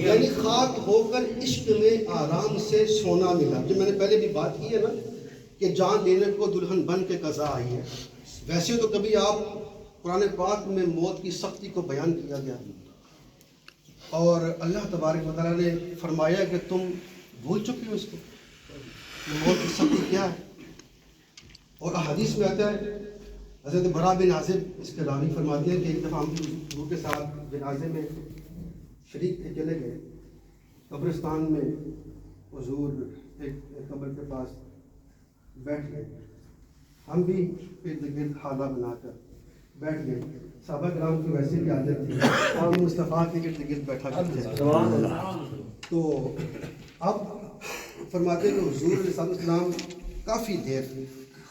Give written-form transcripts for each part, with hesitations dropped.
یعنی خاک ہو کر عشق میں آرام سے سونا ملا. جو میں نے پہلے بھی بات کی ہے نا کہ جان لینے کو دلہن بن کے قضا آئی ہے. ویسے تو کبھی آپ قرآن پاک میں موت کی سختی کو بیان کیا گیا اور اللہ تبارک و تعالیٰ نے فرمایا کہ تم بھول چکے ہو اس کو، موت کی سختی کیا ہے. اور احادیث میں آتا ہے، حضرت برا بن عازب اس کے راوی فرماتے ہیں کہ ایک دفعہ ہم حضور کے ساتھ جنازے میں شریک تھے، چلے گئے قبرستان میں. حضور ایک قبر کے پاس بیٹھ گئے، ہم بھی ارد گرد حالہ بنا کر بیٹھ گئے. صحابہ کرام کی ویسے بھی عادت تھی اور مصطفیٰ کے ارد گرد بیٹھا کرتے تھے. تو اب فرماتے ہیں کہ حضور علیہ السلام کافی دیر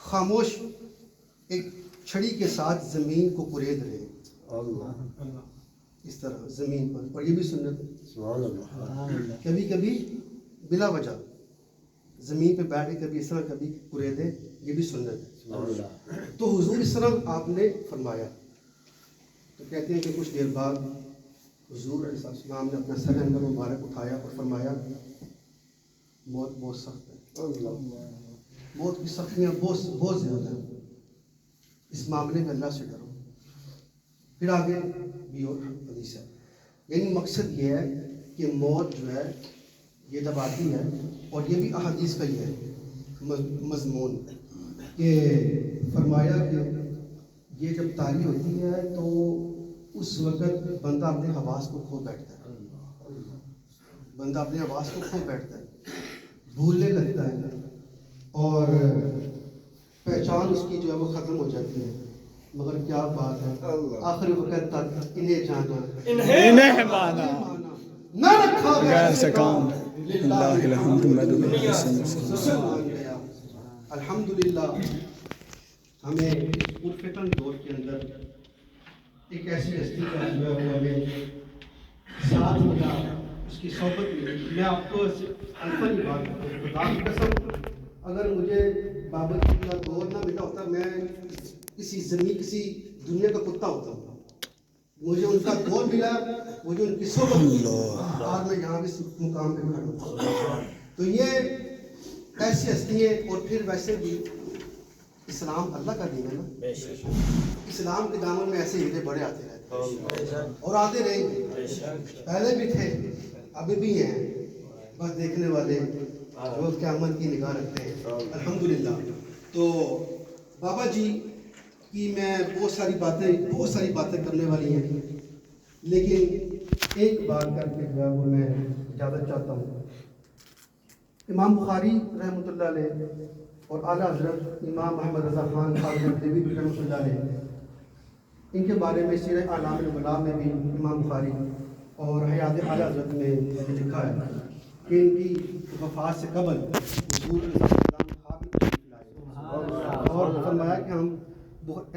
خاموش ایک چھڑی کے ساتھ زمین کو کورید رہے اس طرح زمین پر. اور یہ بھی سنت ہے، کبھی کبھی بلا وجہ زمین پہ بیٹھ کے کبھی اس طرح کبھی کوریدے، یہ بھی سنت ہے. تو حضور اس طرح آپ نے فرمایا. تو کہتے ہیں کہ کچھ دیر بعد حضور علیہ السلام نے اپنا سر انور مبارک اٹھایا اور فرمایا موت بہت سخت ہے، موت کی سختیاں بہت زیادہ ہیں، اس معاملے میں اللہ سے ڈرو. پھر آگے بھی اور حدیث ہے. یعنی مقصد یہ ہے کہ موت جو ہے یہ جب آتی ہے، اور یہ بھی احادیث کا ہی ہے مضمون، کہ فرمایا کہ یہ جب طاری ہوتی ہے تو اس وقت بندہ اپنے حواس کو کھو بیٹھتا ہے، بندہ اپنے حواس کو کھو بیٹھتا ہے، بھولنے لگتا ہے اور پہچان اس کی جو ہے وہ ختم ہو جاتی ہے. مگر کیا بات ہے، آخری وقت تک انہیں جانا انہیں مانا نہ رکھا غیر سے کام. اللہ الحمدللہ ہمیں اس پرفتن دور کے اندر ایک ایسی ہستی کا جو ہے وہ ہمیں ساتھ ملا، اس کی صحبت ملی. میں آپ کو الفاظ بات کرتا ہوں، خدا کی قسم اگر مجھے بابت کا دور نہ ملا ہوتا میں کسی دنیا کا کتا ہوتا ہوں. مجھے ان کا دور ملا، مجھے ان کی صحبت ملی اور میں یہاں اس مقام پہ کھڑا ہوں. تو یہ ایسی ہستی ہے. اور پھر ویسے بھی اسلام اللہ کا دین ہے نا، اسلام کے دامن میں ایسے ہیرے بڑے آتے رہتے ہیں اور آتے رہیں گے. پہلے بھی تھے، ابھی بھی ہیں، بس دیکھنے والے جو قیامت کی نگاہ رکھتے ہیں. الحمدللہ. تو بابا جی کی میں بہت ساری باتیں کرنے والی ہیں، لیکن ایک بات کر کے جو ہے وہ میں اجازت چاہتا ہوں. امام بخاری رحمۃ اللہ علیہ اور اعلیٰ حضرت امام محمد رضا خان دہلوی رحمۃ اللہ علیہ، ان کے بارے میں سیرۃ اعلام النبلاء میں بھی امام بخاری اور حیات اعلیٰ حضرت میں لکھا ہے کہ ان کی وفات سے قبل حضور علیہ السلام خواب میں تشریف لائے اور فرمایا کہ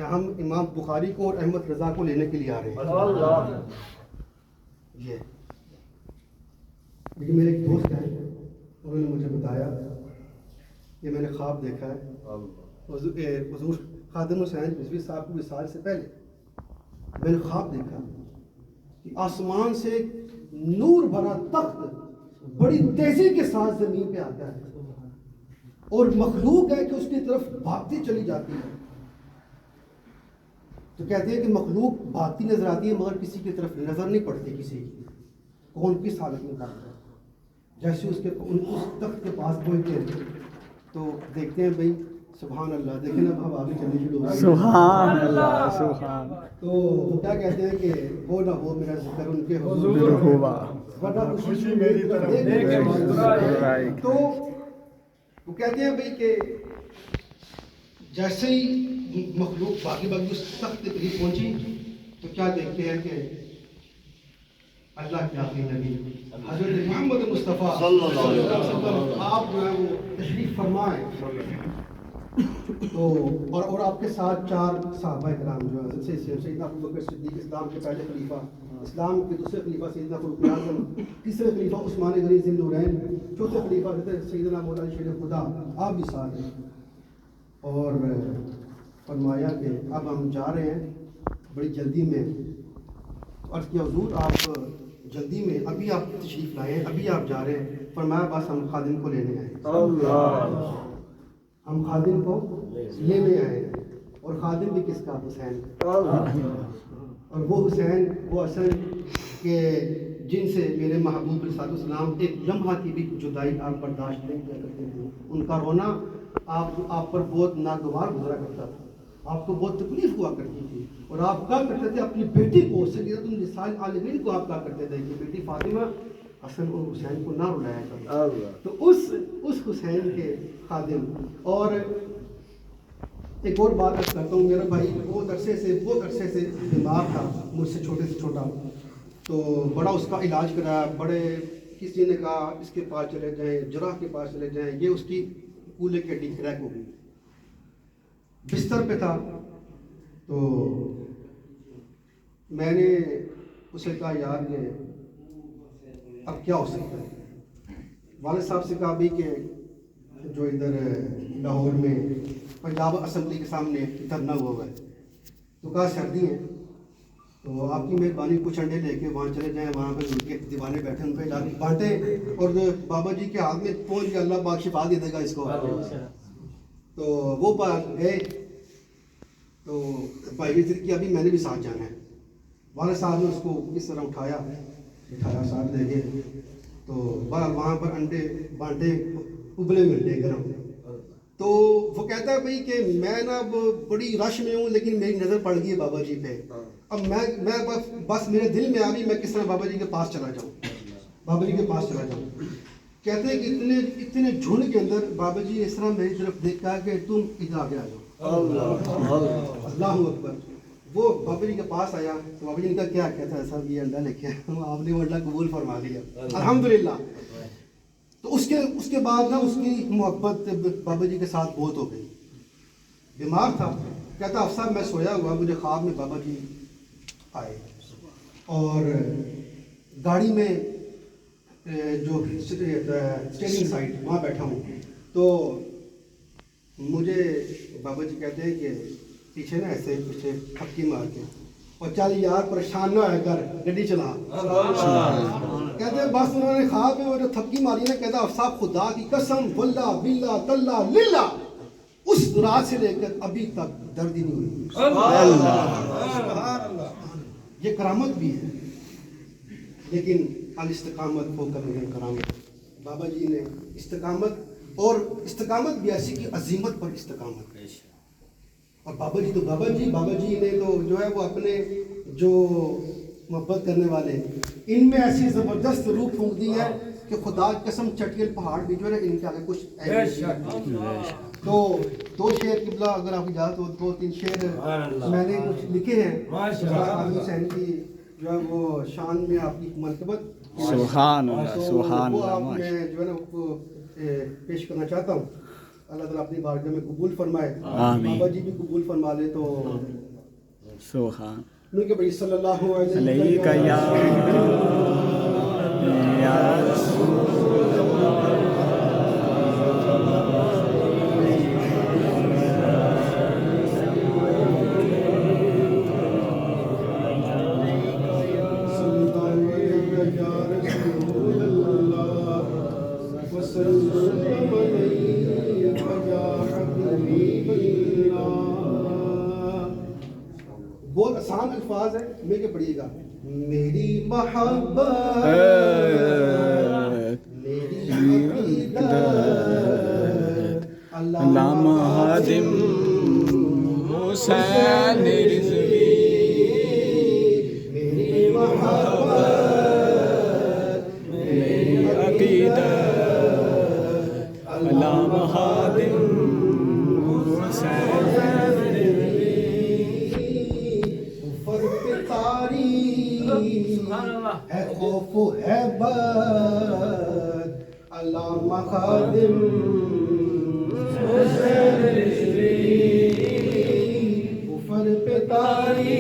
ہم امام بخاری کو اور احمد رضا کو لینے کے لیے آ رہے ہیں. یہ لیکن میرے ایک دوست ہیں، انہوں نے مجھے بتایا کہ میں نے خواب دیکھا ہے حضور خادم حسین رضوی صاحب کو وصال سے پہلے میں نے خواب دیکھا کہ آسمان سے نور بھرا تخت بڑی تیزی کے ساتھ زمین پہ آتا ہے اور مخلوق ہے کہ اس کی طرف بھاگتی چلی جاتی ہے. تو کہتے ہیں کہ مخلوق بھاگتی نظر آتی ہے مگر کسی کی طرف نظر نہیں پڑتی، کسی کی کون کس حالت میں کرتا ہے. جیسے اس تخت کے پاس پہنچتے ہیں تو دیکھتے ہیں بھائی سبحان اللہ، دیکھیں نا اب آگے چلنے شروع ہو گئے. سبحان اللہ سبحان. تو وہ کیا کہتے ہیں کہ وہ نہ ہو میرا ذکر ان کے حضور ہوا ورنہ خوشی میری طرف. تو وہ کہتے ہیں بھائی کہ جیسے ہی مخلوق باقی اس تخت کے قریب پہنچی تو کیا دیکھتے ہیں کہ اللہ کے آخری نبی حضرت محمد مصطفیٰ صلی اللہ علیہ وسلم آپ جو ہے وہ تشریف فرمائے. تو اور آپ کے ساتھ 4 صحابہ کرام جو ہیں، سیدنا ابوبکر صدیق اسلام کے پہلے خلیفہ، اسلام کے دوسرے خلیفہ سیدنا فاروق اعظم، تیسرے خلیفہ عثمان غنی ذی النورین، چوتھے خلیفہ حضرت سیدنا مولانا شیر خدا، آپ بھی ساتھ ہیں. اور فرمایا کہ اب ہم جا رہے ہیں بڑی جلدی میں. عرض کیا حضور آپ جلدی میں ابھی آپ تشریف لائے ہیں، ابھی آپ جا رہے ہیں، فرمایا بس ہم خادم کو لینے آئے ہیں، اللہ ہم خادم کو لینے آئے ہیں۔ اور خادم بھی کس کا؟ حسین۔ اور وہ حسین وہ اصل کہ جن سے میرے محبوب علیہ السلام ایک لمحہ کی بھی جدائی آپ برداشت نہیں کیا کرتے تھے، ان کا رونا آپ پر بہت ناگوار گزرا کرتا تھا، آپ کو بہت تکلیف ہوا کرتی تھی، اور آپ کہا کرتے تھے اپنی بیٹی کو سیدۃ النساء العالمین کو آپ کہا کرتے تھے کہ بیٹی فاطمہ حسن اور حسین کو نہ رلایا کرو۔ تو اس حسین کے خادم۔ اور ایک اور بات کرتا ہوں، میرا بھائی بہت عرصے سے بیمار تھا، مجھ سے چھوٹے سے چھوٹا، تو بڑا اس کا علاج کرایا، بڑے کسی نے کہا اس کے پاس چلے جائیں، جراح کے پاس چلے جائیں، یہ اس کی کولے کی ہڈی کریک ہو گئی، بستر پہ تھا۔ تو میں نے اسے کہا یار یہ اب کیا ہو سکتا ہے؟ والد صاحب سے کہا بھی کہ جو ادھر لاہور میں پنجاب اسمبلی کے سامنے دھرنا ہوا ہے، تو کہا سردی ہے تو آپ کی مہربانی کچھ انڈے لے کے وہاں چلے جائیں، وہاں پہ ان کے دیوانے بیٹھے ان پہ جا کے بانٹیں، اور بابا جی کے ہاتھ میں پہنچ گیا، اللہ پاک شفا دے دے گا اس کو۔ تو وہ گئے، تو بھائی ذکر کی ابھی میں نے بھی ساتھ جانا ہے، والد صاحب نے اس کو کس طرح اٹھایا ساتھ لے گئے، تو وہاں پر انڈے بانٹے، ابلے ہوئے انڈے گرم۔ تو وہ کہتا ہے بھائی کہ میں نا بڑی رش میں ہوں، لیکن میری نظر پڑ گئی ہے بابا جی پہ، اب میں بس میرے دل میں آ بھی میں کس طرح بابا جی کے پاس چلا جاؤں، بابا جی کے پاس چلا جاؤں۔ کہتے ہیں کہ اتنے جھنڈ کے اندر بابا جی اس طرح میری طرف دیکھا کہ تم ادھر آگے آ جاؤ، اللہ اکبر۔ وہ بابا جی کے پاس آیا تو بابا جی نے کہا کیا کہتا ہے صاحب یہ انڈا لے کے آپ نے وہ انڈا قبول فرما لیا، الحمدللہ۔ تو اس کے بعد نا اس کی محبت بابا جی کے ساتھ بہت ہو گئی۔ بیمار تھا، کہتا افسر میں سویا ہوا، مجھے خواب میں بابا جی آئے، اور گاڑی میں جو اسٹیئرنگ سائڈ وہاں بیٹھا ہوں، تو مجھے بابا جی کہتے ہیں کہ پیچھے نا ایسے پیچھے تھپکی مار کے، اور چل یار پریشان نہ ہو کر گاڑی چلا۔ کہتے ہیں بس انہوں نے خواب میں وہ جو تھپکی ماری نا، کہتا افساب خدا کی قسم واللہ باللہ تاللہ للہ اس رات سے لے کر ابھی تک درد ہی نہیں ہوئی۔ یہ کرامت بھی ہے، لیکن الاستقامت فوق الکرامت، بابا جی نے استقامت بھی ایسی کہ عظیمت پر استقامت۔ اور بابا جی نے تو جو ہے وہ اپنے جو محبت کرنے والے ان میں ایسی زبردست روح پھونک دی ہے کہ خدا قسم چٹیل پہاڑ بھی جو ہے ان کے آگے کچھ تو 2 شعر قبلہ اگر آپ اجازت ہو 2-3 شعر میں نے کچھ لکھے ہیں خادم حسین کی جو ہے وہ شان میں آپ کی منقبت سبحان اللہ سبحان وہ آپ اللہ، میں جو ہے نا پیش کرنا چاہتا ہوں۔ اللہ تعالیٰ اپنی بارگاہ میں قبول فرمائے، آمین، بابا جی بھی قبول فرما لے۔ تو سبحان نور کے بھائی صلی اللہ علیہ یا رسول بہت آسان الفاظ ہے، مل کے پڑھیے گا۔ میری محبت میری عقیدت علامہ خادم حسین رضوی، میری محبت میری عقیدت علامہ خادم حسین ہے خوف و حیبت علامہ خادم حسین رضوی، کفر پہ تاریخ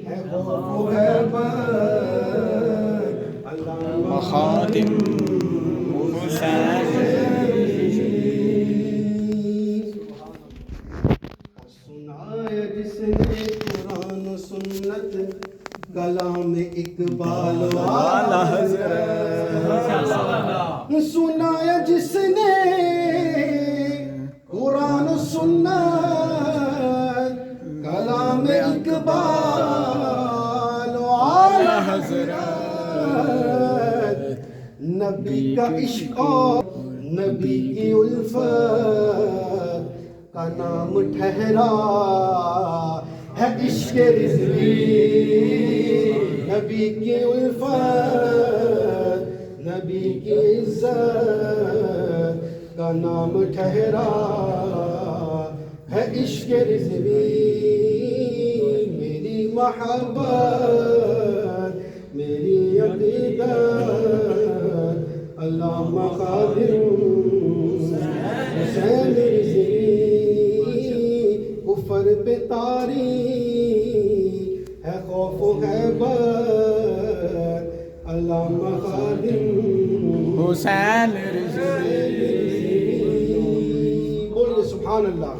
ہے خوف و حیبت علامہ خادم حسین سنایا جس نے قرآن و سنت کلام اقبال والا سنایا جس نے قرآن سنت کلام اقبال والا حضرت نبی کا عشق اور نبی کی الفت کا نام ٹھہرا ہے عشق رضوی نبی کی الفت نبی کی عزت کا نام ٹھہرا ہے عشق رضوی میری محبت میری عقیدت علامہ قادر حسین رضوی کفر پہ طاری ہے خوف و حیبت علامہ قادر حسین رضوی بولیے سبحان اللہ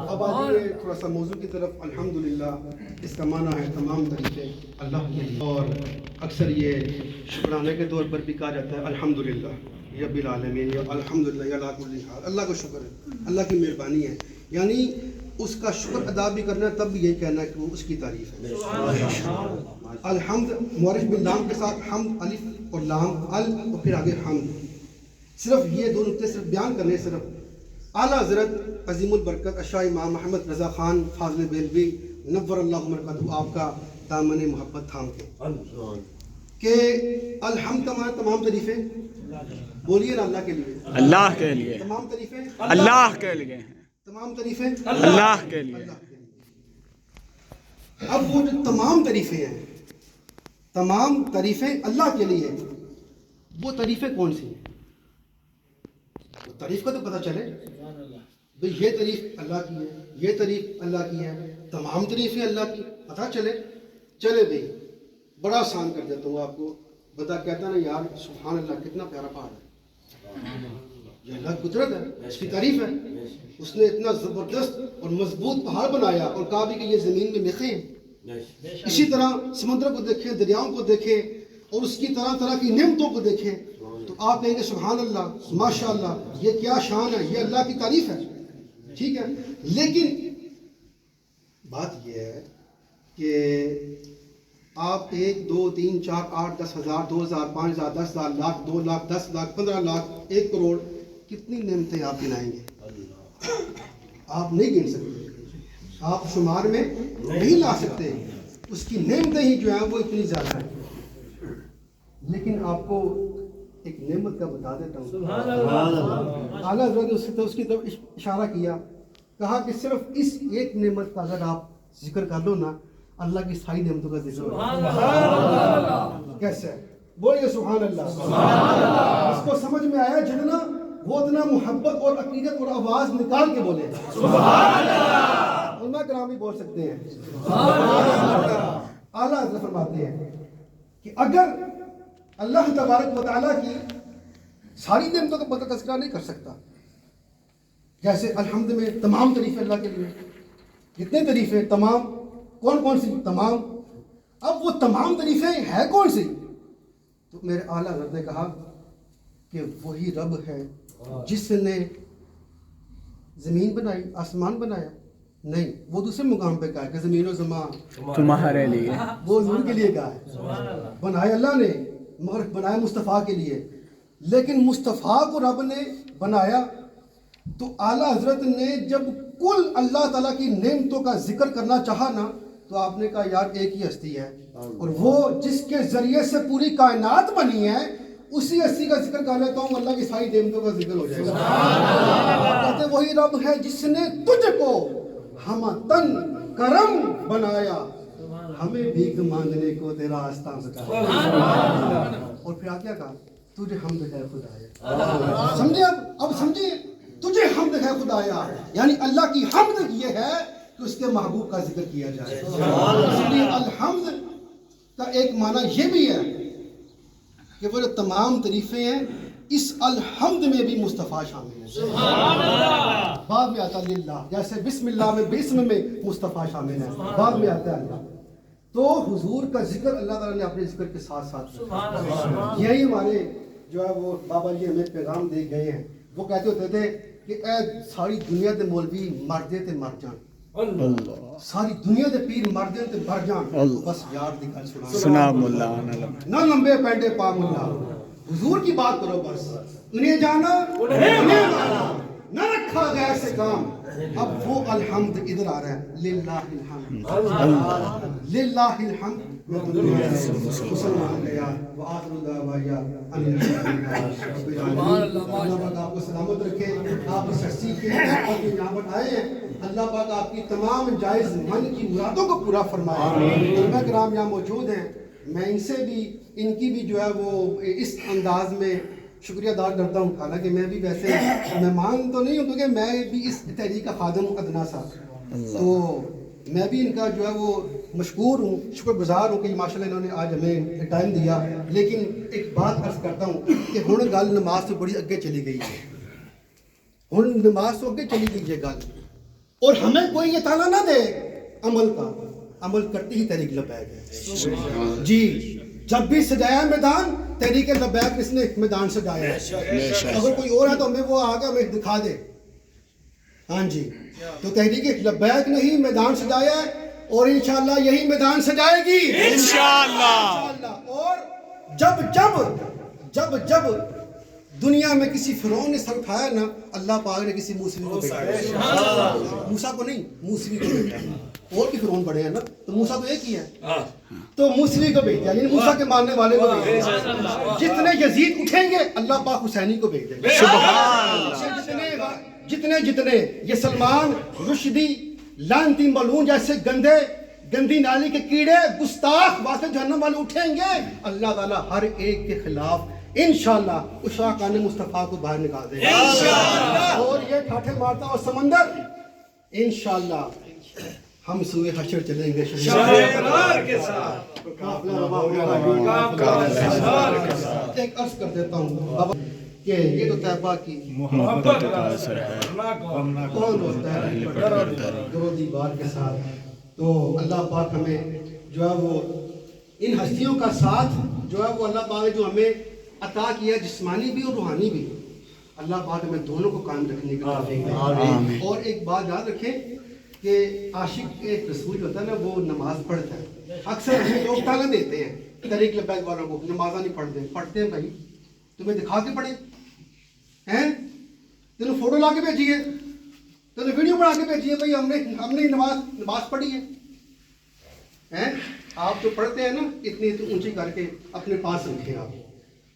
اب آئیے تھوڑا سا موضوع کی طرف الحمدللہ اس کا معنی ہے تمام طریقے اللہ کے لیے اور اکثر یہ شکرانے کے طور پر بھی کہا جاتا ہے الحمدللہ رب العالمین یا الحمدللہ یا لا کل حال اللہ کا شکر ہے اللہ کی مہربانی ہے یعنی اس کا شکر ادا بھی کرنا ہے تب بھی یہی کہنا ہے کہ وہ اس کی تعریف ہے الحمد مورث باللام کے ساتھ حمد الف اور لام ال اور پھر آگے حمد صرف یہ دو نقطے صرف بیان کرنے صرف اعلیٰ حضرت عظیم البرکت اشاہ امام محمد رضا خان فاضل بیلوی نور اللہ مرکزہ آپ کا دامن محبت تھام کے کہ الحمد کا معنی تمام تعریفیں بولیے نا اللہ کے لیے اللہ کے لیے تمام تعریفیں اللہ کے لیے تمام تعریفیں اللہ کے لیے اب وہ جو تمام تعریفیں ہیں تمام تعریفیں اللہ کے لیے وہ تعریفیں کون سی ہیں تعریف کا تو پتہ چلے بھئی یہ تعریف اللہ کی ہے یہ تعریف اللہ کی ہے تمام تعریفیں اللہ کی پتہ چلے بھئی بڑا آسان کر دیتا ہوں آپ کو بتا کہتا نا یار سبحان اللہ کتنا پیارا پہاڑ ہے یہ اللہ کی قدرت ہے اس کی تعریف ہے اس نے اتنا زبردست اور مضبوط پہاڑ بنایا اور کہا بھی کہ یہ زمین میں میخیں ہیں اسی طرح سمندر کو دیکھیں دریاؤں کو دیکھیں اور اس کی طرح طرح کی نعمتوں کو دیکھیں تو آپ کہیں گے سبحان اللہ ماشاء اللہ یہ کیا شان ہے یہ اللہ کی تعریف ہے ٹھیک ہے لیکن بات یہ ہے کہ آپ 1 2 3 4 8 10 ہزار 2000 5000 10,000 لاکھ 2 لاکھ 10 لاکھ 15 لاکھ 1 کروڑ کتنی نعمتیں آپ گنائیں گے آپ نہیں گن سکتے آپ شمار میں نہیں لا سکتے اس کی نعمتیں ہی جو ہیں وہ اتنی زیادہ ہیں لیکن آپ کو ایک نعمت کا بتا دیتا ہوں اعلیٰ حضرت نے اس کی طرف اشارہ کیا کہا کہ صرف اس ایک نعمت کا اگر آپ ذکر کر لو نا اللہ کی ساری نعمتوں کا ذکر ہو کیسے بولیے سبحان اللہ اس کو سمجھ میں آیا جتنا وہ اتنا محبت اور عقیدت اور آواز نکال کے بولے علماء کرام بھی بول سکتے ہیں اعلیٰ حضرت فرماتے ہیں کہ اگر اللہ تبارک و تعالیٰ کی ساری نعمتوں کا تذکرہ نہیں کر سکتا جیسے الحمد میں تمام تعریفیں اللہ کے لیے کتنے تعریفیں تمام کون سی تمام اب وہ تمام تعریفیں ہیں کون سی تو میرے اعلیٰ حضرت نے کہا کہ وہی رب ہے جس نے زمین بنائی آسمان بنایا نہیں وہ دوسرے مقام پہ کہا کہ زمین و زمان تمہارے لیے وہ حضور کے لیے کہا ہے بنایا اللہ نے مگر بنایا مصطفیٰ کے لیے لیکن مصطفیٰ کو رب نے بنایا تو اعلیٰ حضرت نے جب کل اللہ تعالیٰ کی نعمتوں کا ذکر کرنا چاہا نا تو آپ نے کہا یار ایک ہی ہستی ہے اور وہ جس کے ذریعے سے پوری کائنات بنی ہے اسی ہستی کا ذکر کر لیتا ہوں اللہ کی ساری نعمتوں کا ذکر ہو جائے گا کہتے وہی رب ہے جس نے تجھ کو ہم تن کرم بنایا ہمیں بھیک مانگنے کو تیرا آستان بتایا اور پھر کیا کہا تجھے حمد ہے خدایا سمجھے اب سمجھے تجھے حمد ہے خدایا یعنی اللہ کی حمد یہ ہے کہ اس کے محبوب کا ذکر کیا جائے اس لیے الحمد کا ایک معنی یہ بھی ہے کہ وہ جو تمام تعریفیں ہیں اس الحمد میں بھی مصطفیٰ شامل ہے بعد میں آتا ہے للہ جیسے بسم اللہ میں بسم میں مصطفیٰ شامل ہے بعد میں آتا ہے اللہ تو حضور کا ذکر اللہ تعالیٰ نے اپنے ذکر کے ساتھ ساتھ رکھا۔ یہی ہمارے جو ہے وہ بابا جی ہمیں پیغام دے گئے ہیں، وہ کہتے ہوتے تھے کہ اے ساری دنیا دے مولوی مر دے تے مر جان، ساری دنیا دے پیر مر دے تے مر جان، بس یار دی گل سنا مولا نہ لمبے پینڈے پا مولا، حضور کی بات کرو بس، انہیں جانا انہیں مانا، نہ رکھا غیر سے کام۔ اب وہ الحمد ادھر آ رہا ہے، للہ الحمد للہ الحمد، میں دنیا سے مسلمان گیا وآخر دعوایا ان الحمدللہ رب العالمین۔ اللہ پاک آپ کو سلامت رکھے، آپ اس ہستی کے اور جو یہاں پر آئے ہیں، اللہ پاک آپ کی تمام جائز من کی مرادوں کو پورا فرمائے۔ علماء کرام یہاں موجود ہیں، میں ان سے بھی ان کی بھی جو ہے وہ اس انداز میں شکریہ ادا کرتا ہوں، حالانکہ میں بھی ویسے مہمان تو نہیں ہوں کیونکہ میں بھی اس تحریک کا خادم ہوں ادنا سا، تو میں بھی ان کا جو ہے وہ مشکور ہوں، شکر گزار ہوں کہ ماشاء اللہ انہوں نے آج ہمیں ٹائم دیا۔ لیکن ایک بات عرض کرتا ہوں کہ ہن گل نماز تو بڑی اگے چلی گئی ہے، ہن نماز تو اگے چلی گئی ہے گل، اور ہمیں کوئی یہ تانا نہ دے عمل کا، عمل کرتی ہی تحریک لبیک ہے جی۔ جب بھی سجایا میدان تحریک لبیک اس نے میدان سجایا ہے، اگر کوئی اور ہے تو ہمیں وہ آگے ہمیں دکھا دے، ہاں جی۔ تو تحریک لبیک نے ہی میدان سجایا ہے اور انشاءاللہ یہی میدان سجائے گی انشاءاللہ۔ اور جب جب جب جب دنیا میں کسی فرعون نے سر اٹھایا نا، اللہ پاک نے کسی موسوی کو بھیجا، موسیٰ کو نہیں، موسوی کو بھیجا، اور بھی فرعون بڑے ہیں نا، تو موسیٰ تو ایک ہی ہے، تو موسوی کو بھیجا، یعنی موسیٰ کے ماننے والے کو بھیجا۔ جتنے یزید اٹھیں گے اللہ پاک حسینی کو بھیج دیں گے، جتنے جتنے یہ سلمان رشدی لعنتی ملعون جیسے گندی نالی کے کیڑے گستاخ واسطے جہنم والے اٹھیں گے، اللہ تعالیٰ ہر ایک کے خلاف انشاءاللہ اشاقان مصطفیٰ کو باہر نکال دے گا، اور یہ ٹھاٹھے مارتا اور سمندر انشاءاللہ ہم سوئے حشر چلیں گے کے ساتھ۔ ایک عرض کر دیتا ہوں بابا کہ یہ تو طیبہ کی محبت کا اثر ہے، کون ہوتا ہے درود دیوار کے ساتھ، تو اللہ پاک ہمیں جو ہے وہ ان ہستیوں کا ساتھ جو ہے وہ اللہ پاک نے جو ہمیں عطا کیا جسمانی بھی اور روحانی بھی، اللہ پاک ہمیں دونوں کو قائم رکھنے کی توفیق دے۔ اور ایک بات یاد رکھیں کہ عاشق ایک رسول جو ہوتا ہے نا وہ نماز پڑھتا ہے، اکثر ہمیں لوگ تانا دیتے ہیں تحریک لبیک والوں کو، نمازاں نہیں پڑھتے، پڑھتے ہیں بھائی، تمہیں دکھا کے پڑھے ہیں، تمہیں فوٹو لا کے بھیجیے، تمہیں ویڈیو بنا کے بھیجیے، بھائی ہم نے نماز پڑھی ہے، آپ جو پڑھتے ہیں نا اتنی اونچی کر کے اپنے پاس رکھیں آپ۔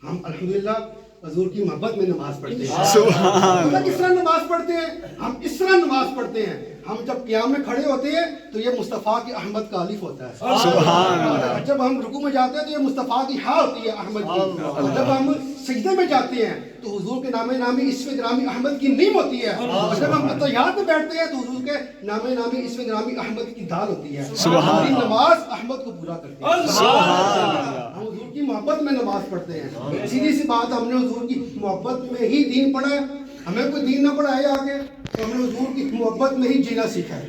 ہم الحمدللہ حضور کی محبت میں نماز پڑھتے ہیں، کس طرح نماز پڑھتے ہیں، ہم اس طرح نماز پڑھتے ہیں، ہم جب قیام میں کھڑے ہوتے ہیں تو یہ مصطفیٰ کی احمد کا الف ہوتا ہے، سبحان اللہ۔ جب ہم رکوع میں جاتے ہیں تو یہ مصطفیٰ کی ہاء ہوتی ہے احمد کی، اور جب ہم سجدے میں جاتے ہیں تو حضور کے نام نامی اسم گرامی احمد کی میم ہوتی ہے، اور جب ہم اتحیات میں بیٹھتے ہیں تو حضور کے نام نامی اسم گرامی احمد کی دال ہوتی ہے۔ ہماری نماز احمد کو پورا کرتی ہے، ہم حضور کی محبت میں نماز پڑھتے ہیں۔ سیدھی سی بات، ہم نے حضور کی محبت میں ہی دین پڑھا ہے، ہمیں کوئی دین نہ پڑھائے آگے، تو ہم نے حضور کی محبت میں ہی جینا سیکھا ہے،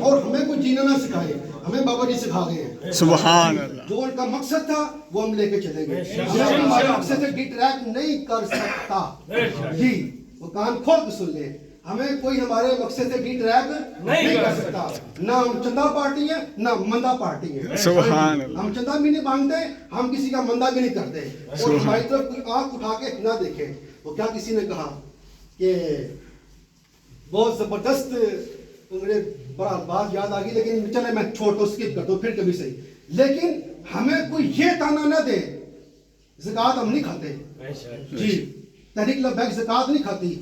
اور ہمیں کوئی جینا نہ سکھائے، ہمیں بابا جی سکھا گئے ہیں، سبحان اللہ۔ جو ان کا مقصد تھا وہ ہم لے کے چلیں گے، ہمیں ہمارے مقصد سے ڈی ٹریک نہیں کر سکتا جی، وہ کان کھول کے سن لیں، ہمیں کوئی ہمارے مقصد سے ڈی ٹریک نہیں کر سکتا، نہ ہم چندہ پارٹی ہیں نہ مندہ پارٹی ہیں، سبحان اللہ۔ ہم چندہ بھی نہیں مانگتے، ہم کسی کا مندہ بھی نہیں کرتے، اور ہماری طرف کوئی آنکھ اٹھا کے نہ دیکھے۔ وہ کیا کسی نے کہا کہ بہت زبردست، مجھے بڑا بات یاد آ گئی لیکن چلے میں چھوڑ دو، اسکپ کر دو، پھر کبھی صحیح، لیکن ہمیں کوئی یہ تانا نہ دے زکوٰۃ ہم نہیں کھاتے جی، تحریک لبیک زکوٰۃ نہیں کھاتی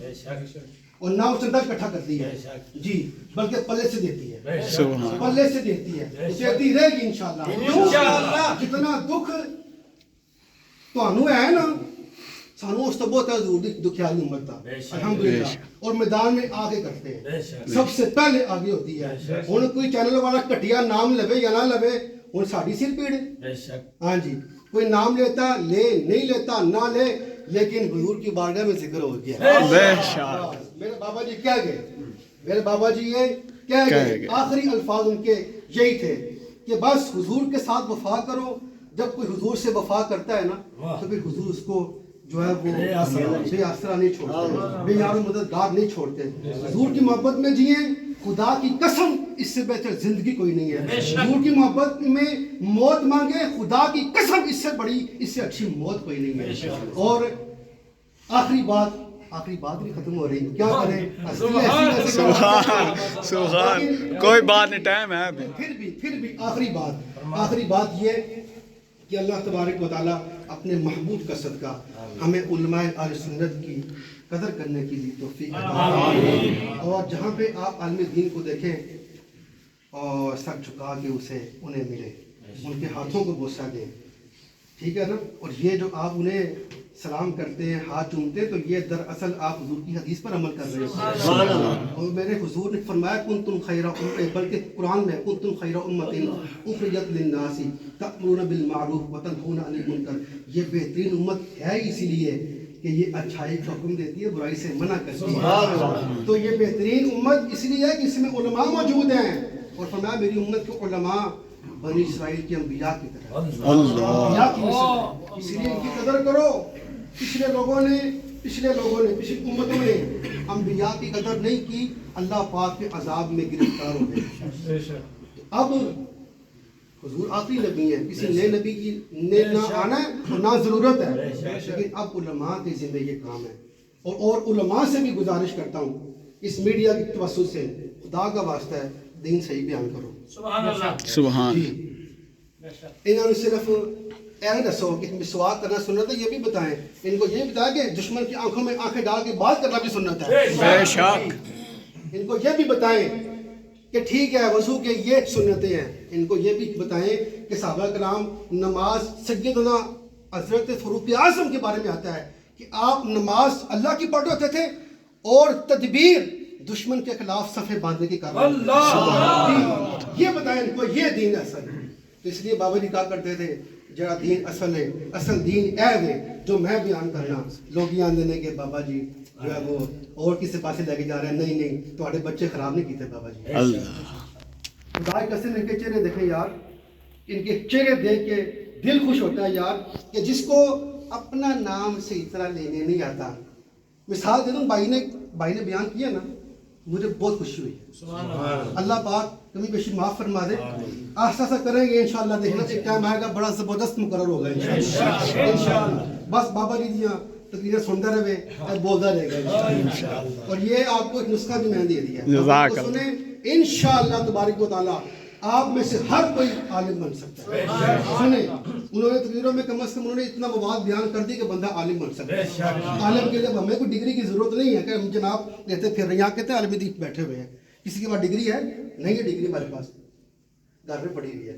اور نہ اس چندہ اکٹھا کرتی ہے جی، بلکہ پلے سے دیتی ہے، پلے سے دیتی ہے، دیتی رہے گی انشاءاللہ۔ جتنا دکھ تو ہے نا سانو اس تو بہت ہے حضور دی دکھیالی امت دا الحمدللہ، اور میدان میں آگے کرتے ہیں، سب سے پہلے آگے ہوتی ہے۔ ہن کوئی چینل والا گھٹیا نام لوے یا نہ لوے، ہن ساڈی سر پیڑ ہے، ہاں جی، کوئی نام لیتا لے، نہیں لیتا نہ لے، لیکن حضور کی بارگاہ میں ذکر ہو گیا۔ میرے بابا جی کہہ گئے، میرے بابا جی یہ کہہ گئے، آخری الفاظ ان کے یہی تھے کہ بس حضور کے ساتھ وفا کرو. جب کوئی حضور سے وفا کرتا ہے نا تو پھر حضور اس کو جو ہے وہ بے آسرا نہیں چھوڑتے, بے یار و مددگار نہیں چھوڑتے. حضور کی محبت میں جئیں, خدا کی قسم اس سے بہتر زندگی کوئی نہیں ہے. حضور کی محبت میں موت مانگے, خدا کی قسم اس سے بڑی, اس سے اچھی موت کوئی نہیں ہے. اور آخری بات بھی ختم ہو رہی, کیا کریں, سبحان, کوئی بات نہیں, ٹائم ہے ابھی. پھر بھی آخری بات یہ کہ اللہ تبارک و تعالیٰ اپنے محبوب کا صدقہ ہمیں علماء اہل سنت کی قدر کرنے کی توفیق عطا فرمائے. اور جہاں پہ آپ عالم دین کو دیکھیں اور سر جھکا کے انہیں ملے, ان کے ہاتھوں کو بوسہ دیں, ٹھیک ہے نا. اور یہ جو آپ انہیں سلام کرتے ہیں, ہاتھ چومتے ہیں, تو یہ دراصل آپ حضور کی حدیث پر عمل کر رہے ہیں. اور میرے حضور نے فرمایا کنتم خیر امۃ, بلکہ قرآن میں کنتم خیر امۃ اخرجت للناس تأمرون بالمعروف وتنہون عن المنکر. یہ بہترین امت ہے اسی لیے کہ یہ اچھائی کا حکم دیتی ہے, برائی سے منع کرتی ہے. تو یہ بہترین امت اس لیے ہے کہ اس میں علماء موجود ہیں. اور فرمایا میری امت کے علماء بنی اسرائیل کے انبیاء کی طرح, انبیاء کی مثل, اس لیے ان کی قدر کرو. پچھلے لوگوں نے پچھلی امتوں نے انبیاء کی قدر نہیں کی, اللہ پاک کے عذاب میں گرفتار ہو گئے. اب حضور آخری نبی ہیں, کسی نئے نبی کی نے نہ آنا ہے اور نہ ضرورت ہے, لیکن اب علماء کے ذمہ یہ کام ہے. اور علماء سے بھی گزارش کرتا ہوں اس میڈیا کی توسط سے, خدا کا واسطہ ہے دین صحیح بیان کرو. سبحان. انہوں نے صرف اے دسو کہ مسواک کرنا سنت ہے, یہ بھی بتائیں. ان کو یہ بتایا کہ دشمن کی آنکھوں میں آنکھیں ڈال کے بات کرنا بھی سنت ہے. بے شک. ان کو یہ بھی بتائیں کہ ٹھیک ہے وضو کے یہ سنتیں ہیں. ان کو یہ بھی بتائیں کہ صحابہ کرام نماز, سیدنا حضرت فاروق اعظم کے بارے میں آتا ہے کہ آپ نماز اللہ کی پڑھ ہوتے تھے اور تدبیر دشمن کے خلاف صفیں باندھنے کی کار. یہ بتائیں ان کو, یہ دین اصل. تو اس لیے بابا جی کہا کرتے تھے جڑا دین اصل ہے, اصل دین اے وے جو میں بیان کرنا. لوگ یہ دینے کے بابا جی جو ہے وہ اور کسی پاسے لے کے جا رہے ہیں. نہیں, تھوڑے بچے خراب نہیں کیتے بابا جی. خدا کی قسم ان کے چہرے دیکھیں یار, ان کے چہرے دیکھ کے دل خوش ہوتا ہے یار, کہ جس کو اپنا نام صحیح طرح لینے نہیں آتا. مثال دے دوں, بھائی نے بیان کیا نا, مجھے بہت خوشی ہوئی. اللہ پاک کمی بیشی معاف فرما دے. آہستہ کریں گے انشاءاللہ, دیکھنا ایک ٹائم آئے گا بڑا زبردست مقرر ہوگا انشاءاللہ. بس بابا جی دیاں تقریریں سنتا رہے اور بولتا رہے گا انشاءاللہ. اور یہ آپ کو ایک نسخہ بھی میں نے دے دیا, سنیں انشاءاللہ تبارک و تعالیٰ. آپ میں سے ہر کوئی عالم بن سکتا ہے. سنیں, انہوں نے تقریروں میں کم از کم انہوں نے اتنا مواد بیان کر دی کہ بندہ عالم بن سکتا ہے. عالم کے لیے ہمیں کوئی ڈگری کی ضرورت نہیں ہے کہ ہم جناب لیتے پھر رہے. یہاں کہتے ہیں عالم دین بیٹھے ہوئے ہیں, کسی کے پاس ڈگری ہے نہیں, ہے ڈگری ہمارے پاس گھر میں پڑی ہوئی ہے,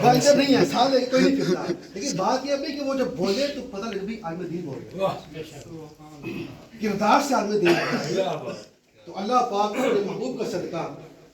ادھر نہیں ہے, سال کوئی نہیں پھرتا. لیکن بات یہ ہے کہ وہ جب بولے تو پتہ لگے بھی عالم دین بول رہے, کردار سے عالم دین بول رہے. تو اللہ پاک اپنے محبوب کا صدقہ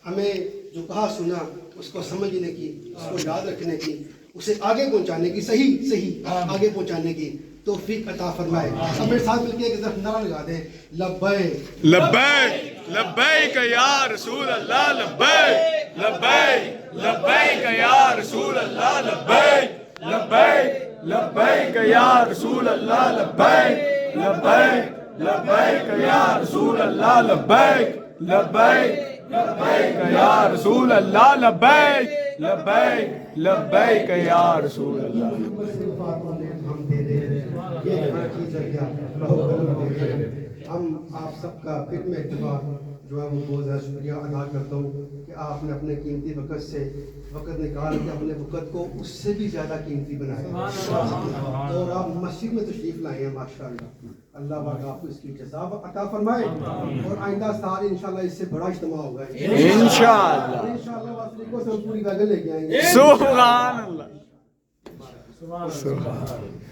ہمیں جو کہا سنا اس کو سمجھنے کی, اس کو یاد رکھنے کی, اسے آگے پہنچانے کی, صحیح آگے پہنچانے کی توفیق عطا فرمائے. اب میرے ساتھ مل کے ایک طرف نعرہ لگا دیں, لبیک لبیک لبیک یا رسول اللہ, لبیک لبیک لبیک یا رسول اللہ, لبیک لبیک لبیک یا رسول اللہ, لبیک لبیک لبیک یا رسول اللہ, لبیک لبیک لبیک یا رسول اللہ, لبیک لبیک لبیک یا رسول اللہ. ہم آپ سب کا پھر میں اتباع جو ہے وہ بہت زیادہ شکریہ ادا کرتا ہوں کہ آپ نے اپنے قیمتی وقت سے وقت نکال کے اپنے وقت کو اس سے بھی زیادہ قیمتی بنایا, اور آپ مسجد میں تشریف لائے ہیں. ماشاءاللہ, اللہ پاک آپ کو اس کی جزا عطا فرمائے. اور آئندہ سال انشاءاللہ اس سے بڑا اجتماع ہوگا انشاءاللہ. انشاءاللہ پوری ویگن لے کے آئیں گے. سبحان اللہ.